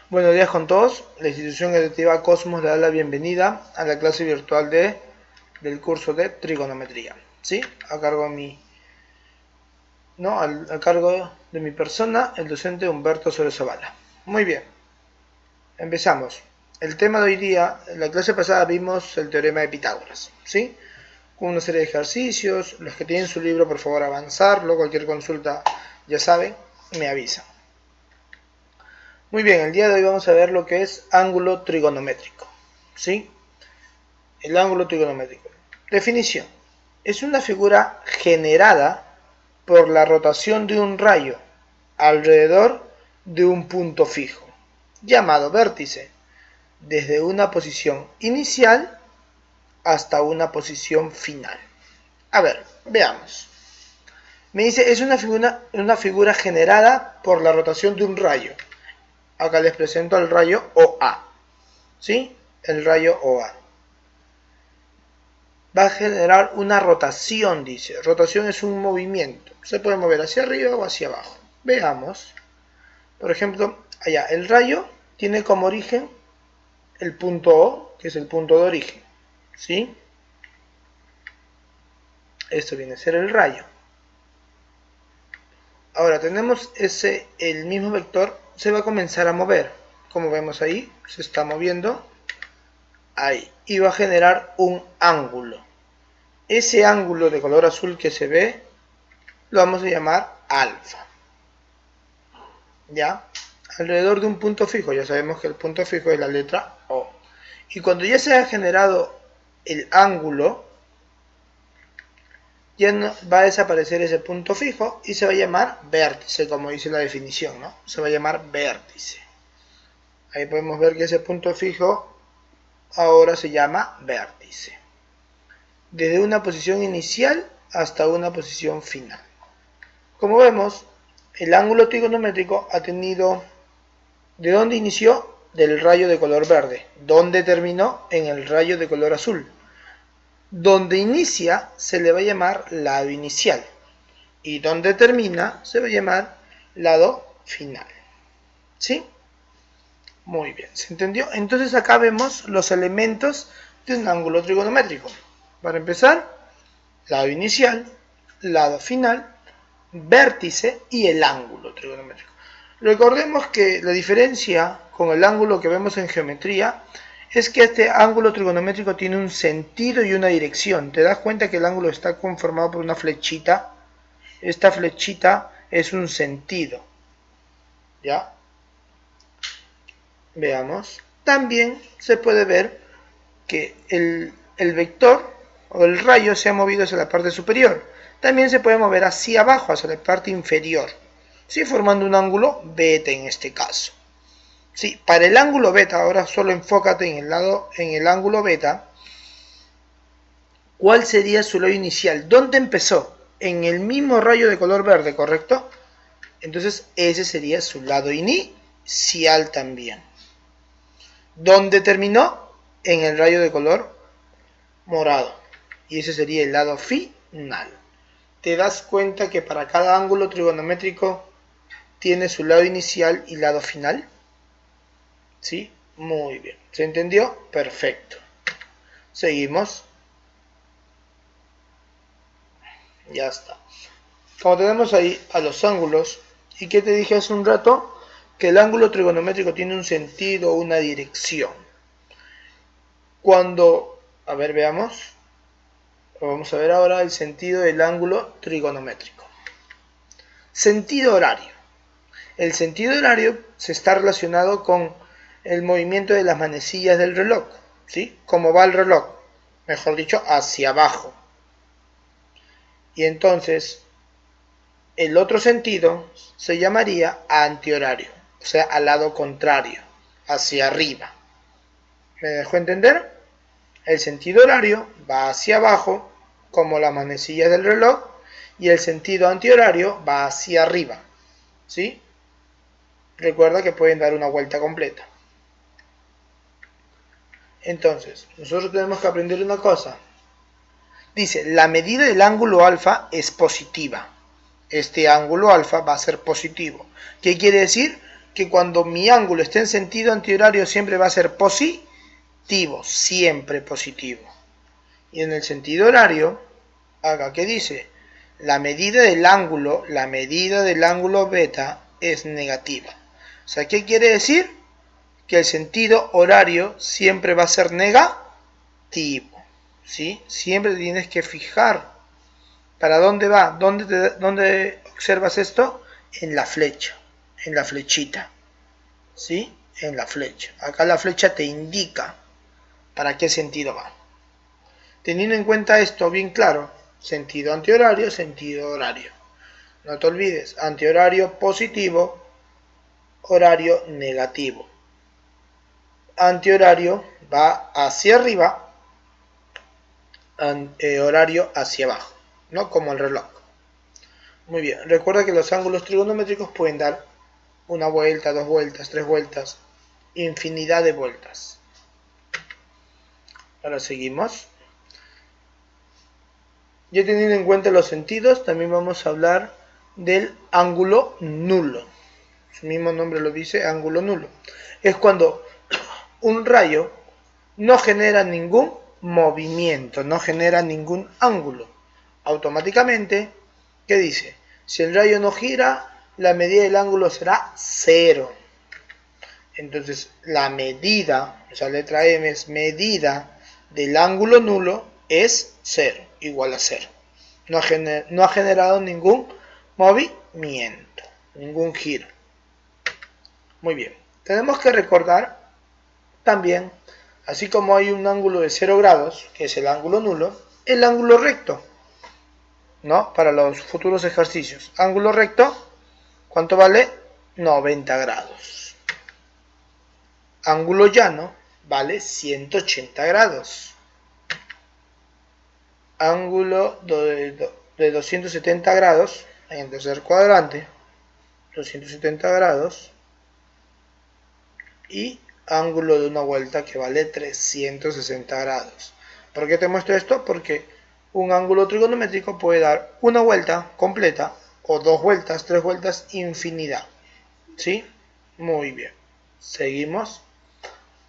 Buenos días con todos. La institución educativa Cosmos le da la bienvenida a la clase virtual del curso de trigonometría. ¿Sí? A cargo a cargo de mi persona, el docente Humberto Soler Zavala. Muy bien. Empezamos. El tema de hoy día, en la clase pasada vimos el teorema de Pitágoras. ¿Sí? Con una serie de ejercicios. Los que tienen su libro, por favor, avanzarlo. Cualquier consulta, ya saben, me avisan. Muy bien, el día de hoy vamos a ver lo que es ángulo trigonométrico. ¿Sí? El ángulo trigonométrico. Definición. Es una figura generada por la rotación de un rayo alrededor de un punto fijo, llamado vértice, desde una posición inicial hasta una posición final. A ver, veamos. Me dice, es una figura generada por la rotación de un rayo. Acá les presento el rayo OA. ¿Sí? El rayo OA. Va a generar una rotación, dice. Rotación es un movimiento. Se puede mover hacia arriba o hacia abajo. Veamos. Por ejemplo, allá, el rayo tiene como origen el punto O, que es el punto de origen. ¿Sí? Esto viene a ser el rayo. Ahora tenemos el mismo vector, se va a comenzar a mover. Como vemos ahí, se está moviendo. Ahí. Y va a generar un ángulo. Ese ángulo de color azul que se ve, lo vamos a llamar alfa. ¿Ya? Alrededor de un punto fijo, ya sabemos que el punto fijo es la letra O. Y cuando ya se ha generado el ángulo, ya no, va a desaparecer ese punto fijo y se va a llamar vértice, como dice la definición, ¿no? Se va a llamar vértice. Ahí podemos ver que ese punto fijo ahora se llama vértice. Desde una posición inicial hasta una posición final. Como vemos, el ángulo trigonométrico ha tenido... ¿De dónde inició? Del rayo de color verde. ¿Dónde terminó? En el rayo de color azul. Donde inicia se le va a llamar lado inicial. Y donde termina se va a llamar lado final. ¿Sí? Muy bien, ¿se entendió? Entonces acá vemos los elementos de un ángulo trigonométrico. Para empezar, lado inicial, lado final, vértice y el ángulo trigonométrico. Recordemos que la diferencia con el ángulo que vemos en geometría es que este ángulo trigonométrico tiene un sentido y una dirección. ¿Te das cuenta que el ángulo está conformado por una flechita? Esta flechita es un sentido. ¿Ya? Veamos. También se puede ver que el vector o el rayo se ha movido hacia la parte superior. También se puede mover hacia abajo, hacia la parte inferior. ¿Sí? Formando un ángulo beta en este caso. Sí, para el ángulo beta, ahora solo enfócate en el ángulo beta. ¿Cuál sería su lado inicial? ¿Dónde empezó? En el mismo rayo de color verde, ¿correcto? Entonces ese sería su lado inicial también. ¿Dónde terminó? En el rayo de color morado. Y ese sería el lado final. ¿Te das cuenta que para cada ángulo trigonométrico tiene su lado inicial y lado final? ¿Sí? Muy bien. ¿Se entendió? Perfecto. Seguimos. Ya está. Como tenemos ahí a los ángulos, ¿y qué te dije hace un rato? Que el ángulo trigonométrico tiene un sentido, una dirección. Cuando, a ver, veamos. Vamos a ver ahora el sentido del ángulo trigonométrico. Sentido horario. El sentido horario se está relacionado con el movimiento de las manecillas del reloj. ¿Sí? ¿Cómo va el reloj? Mejor dicho, hacia abajo. Y entonces, el otro sentido se llamaría antihorario. O sea, al lado contrario, hacia arriba. ¿Me dejó entender? El sentido horario va hacia abajo, como las manecillas del reloj, y el sentido antihorario va hacia arriba. ¿Sí? Recuerda que pueden dar una vuelta completa. Entonces, nosotros tenemos que aprender una cosa. Dice, la medida del ángulo alfa es positiva. Este ángulo alfa va a ser positivo. ¿Qué quiere decir? que cuando mi ángulo esté en sentido antihorario siempre va a ser positivo, siempre positivo. Y en el sentido horario, acá que dice, la medida del ángulo beta es negativa. O sea, ¿qué quiere decir? Que el sentido horario siempre va a ser negativo, ¿sí? Siempre tienes que fijar para dónde va, dónde observas esto, en la flecha, en la flechita, ¿sí? En la flecha. Acá la flecha te indica para qué sentido va. Teniendo en cuenta esto bien claro, sentido antihorario, sentido horario. No te olvides, antihorario positivo, horario negativo. Antihorario va hacia arriba, horario hacia abajo, ¿no? Como el reloj. Muy bien, recuerda que los ángulos trigonométricos pueden dar una vuelta, 2 vueltas, 3 vueltas, infinidad de vueltas. Ahora seguimos. Ya teniendo en cuenta los sentidos, también vamos a hablar del ángulo nulo. Su mismo nombre lo dice, ángulo nulo. Es cuando un rayo no genera ningún movimiento, no genera ningún ángulo. Automáticamente, ¿qué dice? Si el rayo no gira, la medida del ángulo será 0. Entonces, la medida, o sea, letra M es medida del ángulo nulo es 0, igual a 0. No ha generado ningún movimiento, ningún giro. Muy bien, tenemos que recordar también, así como hay un ángulo de 0 grados, que es el ángulo nulo, el ángulo recto, ¿no? Para los futuros ejercicios. Ángulo recto, ¿cuánto vale? 90 grados. Ángulo llano vale 180 grados. Ángulo de 270 grados, en el tercer cuadrante, 270 grados. Y ángulo de una vuelta que vale 360 grados. ¿Por qué te muestro esto? Porque un ángulo trigonométrico puede dar una vuelta completa, o 2 vueltas, 3 vueltas, infinidad. ¿Sí? Muy bien. Seguimos.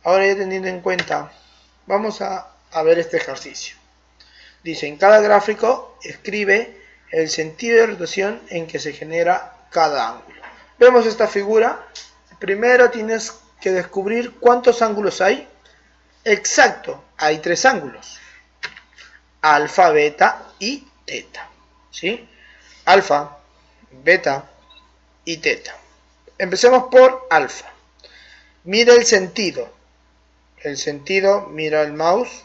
Ahora ya teniendo en cuenta, vamos a ver este ejercicio. Dice, en cada gráfico escribe el sentido de rotación en que se genera cada ángulo. Vemos esta figura. Primero tienes que descubrir cuántos ángulos hay. Exacto, hay 3 ángulos. Alfa, beta y teta. ¿Sí? Alfa, beta y teta. Empecemos por alfa. Mira el sentido. El sentido, mira el mouse.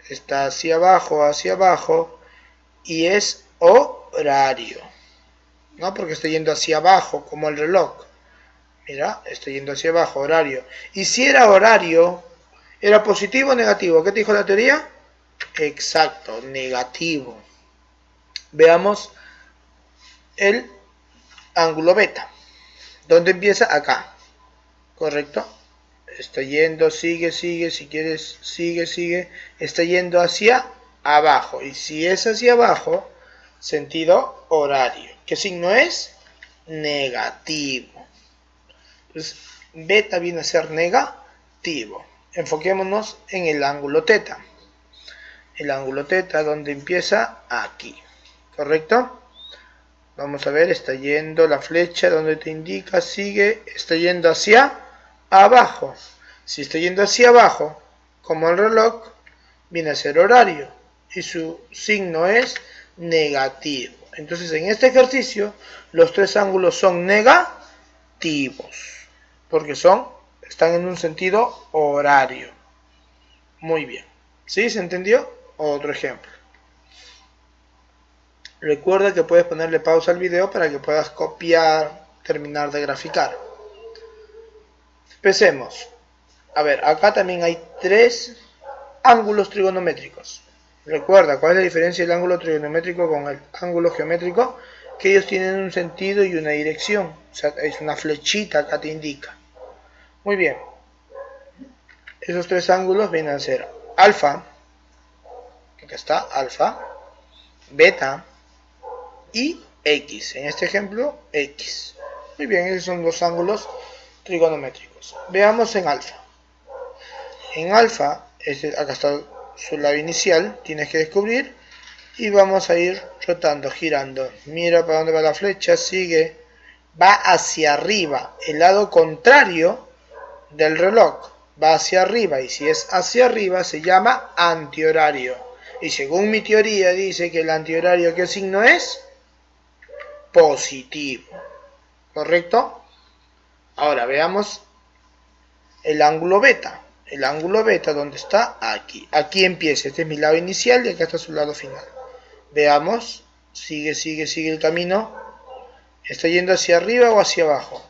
Está hacia abajo. Y es horario. ¿No? Porque estoy yendo hacia abajo, como el reloj. Mira, estoy yendo hacia abajo, horario. Y si era horario, ¿era positivo o negativo? ¿Qué te dijo la teoría? Exacto, negativo. Veamos el ángulo beta. ¿Dónde empieza? Acá. ¿Correcto? Está yendo, sigue, si quieres, sigue. Está yendo hacia abajo. Y si es hacia abajo, sentido horario. ¿Qué signo es? Negativo. Entonces, beta viene a ser negativo. Enfoquémonos en el ángulo teta. El ángulo teta, donde empieza aquí. ¿Correcto? Vamos a ver, está yendo la flecha donde te indica, sigue, está yendo hacia abajo. Si está yendo hacia abajo, como el reloj, viene a ser horario. Y su signo es negativo. Entonces, en este ejercicio, los 3 ángulos son negativos. Porque están en un sentido horario. Muy bien. ¿Sí? ¿Se entendió? Otro ejemplo. Recuerda que puedes ponerle pausa al video para que puedas copiar, terminar de graficar. Empecemos. A ver, acá también hay 3 ángulos trigonométricos. Recuerda, ¿cuál es la diferencia del ángulo trigonométrico con el ángulo geométrico? Que ellos tienen un sentido y una dirección. O sea, es una flechita, acá te indica. Muy bien. Esos 3 ángulos vienen a ser alfa, acá está, alfa, beta y x. En este ejemplo, x. Muy bien, esos son los ángulos trigonométricos. Veamos en alfa. En alfa, acá está su lado inicial, tienes que descubrir y vamos a ir rotando, girando. Mira para dónde va la flecha, sigue, va hacia arriba, el lado contrario del reloj, va hacia arriba, y si es hacia arriba se llama antihorario. Y según mi teoría dice que el antihorario, ¿qué signo es? Positivo. ¿Correcto? Ahora veamos el ángulo beta. El ángulo beta, ¿dónde está? Aquí. Aquí empieza. Este es mi lado inicial y acá está su lado final. Veamos. Sigue el camino. ¿Está yendo hacia arriba o hacia abajo?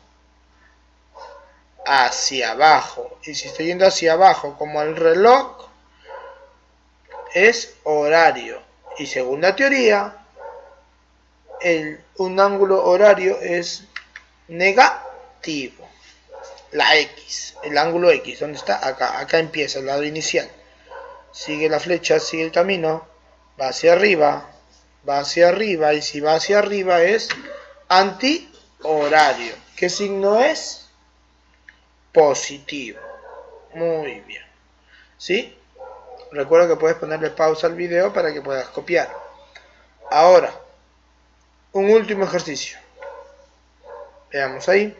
Hacia abajo. Y si está yendo hacia abajo, como el reloj, es horario. Y según la teoría, un ángulo horario es negativo. La X, el ángulo X, ¿dónde está? Acá empieza el lado inicial. Sigue la flecha, sigue el camino, va hacia arriba, y si va hacia arriba es antihorario. ¿Qué signo es? Positivo. Muy bien. ¿Sí? Recuerda que puedes ponerle pausa al video para que puedas copiar. Ahora, un último ejercicio. Veamos ahí.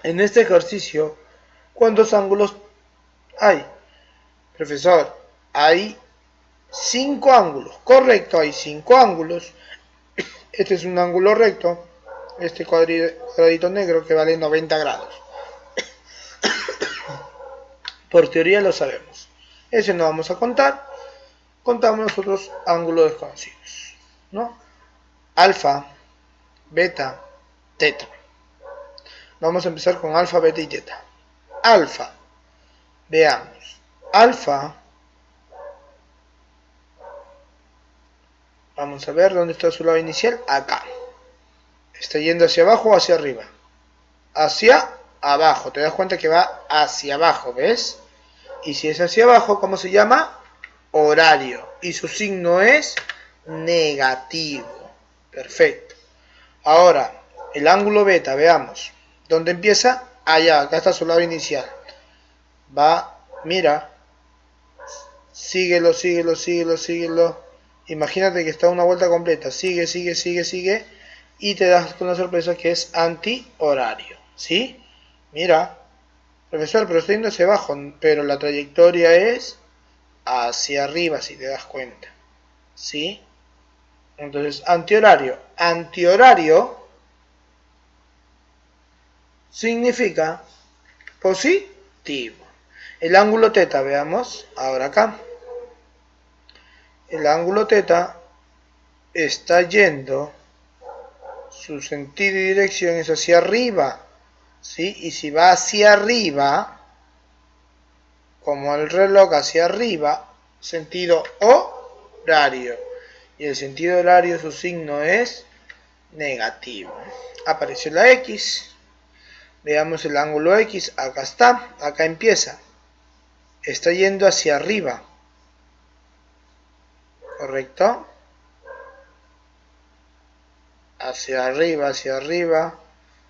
En este ejercicio, ¿cuántos ángulos hay? Profesor, hay 5 ángulos. Correcto, hay 5 ángulos. Este es un ángulo recto. Este cuadradito negro que vale 90 grados. Por teoría lo sabemos. Ese no vamos a contar. Contamos los otros ángulos desconocidos, ¿no? Alfa, beta, teta. Vamos a empezar con alfa, beta y teta. Alfa. Veamos. Alfa. Vamos a ver dónde está su lado inicial. Acá. ¿Está yendo hacia abajo o hacia arriba? Hacia abajo. Te das cuenta que va hacia abajo, ¿ves? Y si es hacia abajo, ¿cómo se llama? Horario. Y su signo es negativo. Perfecto. Ahora, el ángulo beta, veamos. ¿Dónde empieza? Allá, acá está su lado inicial. Va, mira. Síguelo. Imagínate que está una vuelta completa. Sigue. Y te das con la sorpresa que es antihorario. ¿Sí? Mira. Profesor, pero estoy yendo hacia abajo. Pero la trayectoria es hacia arriba, si te das cuenta. ¿Sí? Entonces, antihorario. Antihorario significa positivo. El ángulo teta, veamos. Ahora acá. El ángulo teta está yendo, su sentido y dirección es hacia arriba, ¿sí? Y si va hacia arriba, como el reloj hacia arriba, sentido horario. Y el sentido horario, su signo es negativo. Apareció la X. Veamos el ángulo X. Acá está. Acá empieza. Está yendo hacia arriba. ¿Correcto? Hacia arriba.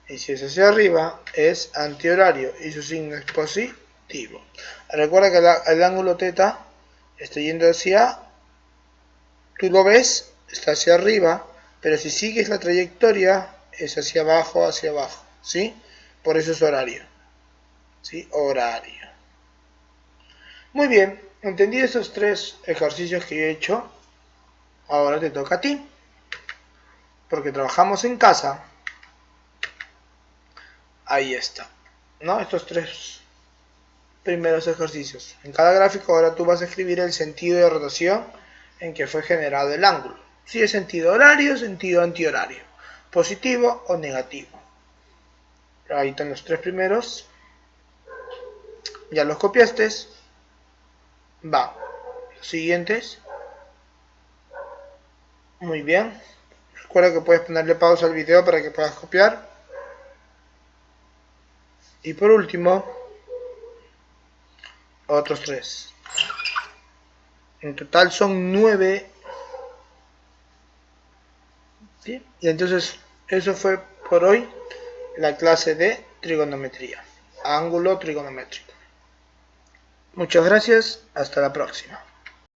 Y si es hacia arriba, es antihorario. Y su signo es positivo. Recuerda que el ángulo teta está yendo hacia... Tú lo ves, está hacia arriba. Pero si sigues la trayectoria, es hacia abajo. ¿Sí? Por eso es horario. ¿Sí? Horario. Muy bien. Entendí esos 3 ejercicios que he hecho. Ahora te toca a ti. Porque trabajamos en casa. Ahí está, ¿no? Estos 3 primeros ejercicios. En cada gráfico ahora tú vas a escribir el sentido de rotación en que fue generado el ángulo. Si es sentido horario, sentido antihorario, positivo o negativo. Ahí están los 3 primeros. Ya los copiaste. Va. Los siguientes. Muy bien. Recuerda que puedes ponerle pausa al video para que puedas copiar. Y por último, otros 3. En total son 9. ¿Sí? Y entonces Eso fue por hoy la clase de trigonometría, ángulo trigonométrico. Muchas gracias, hasta la próxima.